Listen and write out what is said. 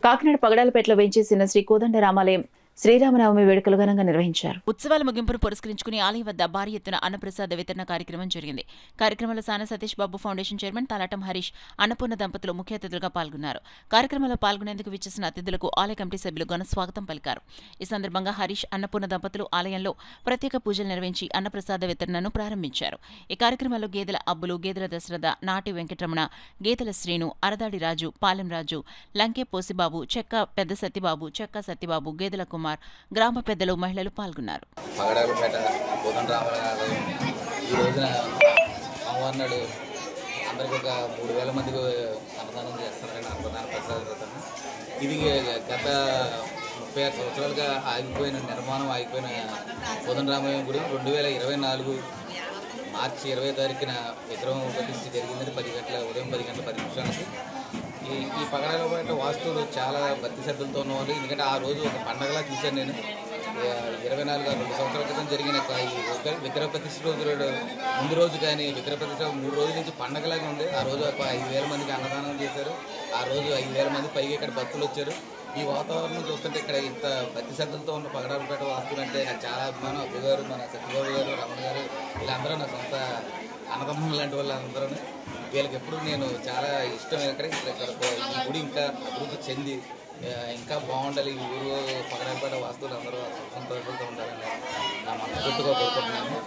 కాకినాడ పగడాలపేటలో వేంచేసిన శ్రీ కోదండరామాలయం శ్రీరామనవమి వేడుకలు ఘనంగా నిర్వహించారు. ఉత్సవాల ముగింపును పురస్కరించుకుని ఆలయం వద్ద భారీ ఎత్తున అన్నప్రసాద వితరణ కార్యక్రమం జరిగింది. కార్యక్రమంలో సాన సతీష్ బాబు ఫౌండేషన్ చైర్మన్ తలాటం హరీష్, అన్నపూర్ణ దంపతులు ముఖ్య అతిథులుగా పాల్గొన్నారు. కార్యక్రమంలో పాల్గొనేందుకు విచ్చేసిన అతిథులకు ఆలయ కమిటీ సభ్యులు ఘన స్వాగతం పలికారు. ఈ సందర్భంగా హరీష్, అన్నపూర్ణ దంపతులు ఆలయంలో ప్రత్యేక పూజలు నిర్వహించి అన్నప్రసాద వితరణను ప్రారంభించారు. ఈ కార్యక్రమంలో గేదెల అబ్బులు, గేదెల దశరథ, నాటి వెంకటరమణ, గేదెల శ్రీను, అరదాడి రాజు, పాలెం రాజు, లంకే పోసిబాబు, చెక్క పెద్ద సత్యబాబు, చెక్క సత్యబాబు, గేదెల కుమార్, గ్రామ పెద్దలు, మహిళలు పాల్గొన్నారు. పగడాలపేట కోదండరామాలయం ఈ రోజున సోమవారం నాడు అందరికి ఒక 3000 మందికి అన్నదానం చేస్తారని అన్నదాన ప్రసాదం. ఇది గత 36 సంవత్సరాలుగా నిర్మాణం ఆగిపోయిన కోదండరామాలయం గుడి 2024 మార్చి 20వ తారీఖున విగ్రహం ప్రతిష్ఠ జరిగిందని ఉదయం 10 గంటల 10 నిమిషాలకి. ఈ పగడాలపేట వాస్తువులు చాలా భక్తి శ్రద్ధలతో ఉన్నవాళ్ళు. ఎందుకంటే ఆ రోజు ఒక పండగలా చూశాను నేను. 2 సంవత్సరాల క్రితం జరిగిన ఈ విగ్రహ ప్రతిష్ఠ రోజు ముందు రోజు కానీ విగ్రహ ప్రతిష్ఠ 3 రోజుల నుంచి పండగలాగా ఉంది. ఆ రోజు ఒక 5000 మందికి అన్నదానం చేశారు. ఆ రోజు 5000 మంది పైగా ఇక్కడ భక్తులు వచ్చారు. ఈ వాతావరణం చూస్తుంటే ఇక్కడ ఇంత భక్తి శ్రద్ధలతో ఉన్న పగడాలపేట వాస్తువులు అంటే నాకు చాలా అభిమానం. అబ్బు గారు, మన సత్యబాబు గారు, రమణ గారు, వీళ్ళందరూ నా సొంత అన్నదమ్ములు లాంటి వాళ్ళందరూ. వీళ్ళకి ఎప్పుడు నేను చాలా ఇష్టం. ఇక్కడ ఈ గుడి ఇంకా అభివృద్ధి చెంది ఇంకా బాగుండాలి. ఈ ఊరు పగడాలపేట వాస్తువులు అందరూ సంతోషంతో ఉండాలని నా మనస్ఫూర్తిగా కోరుకుంటున్నాను.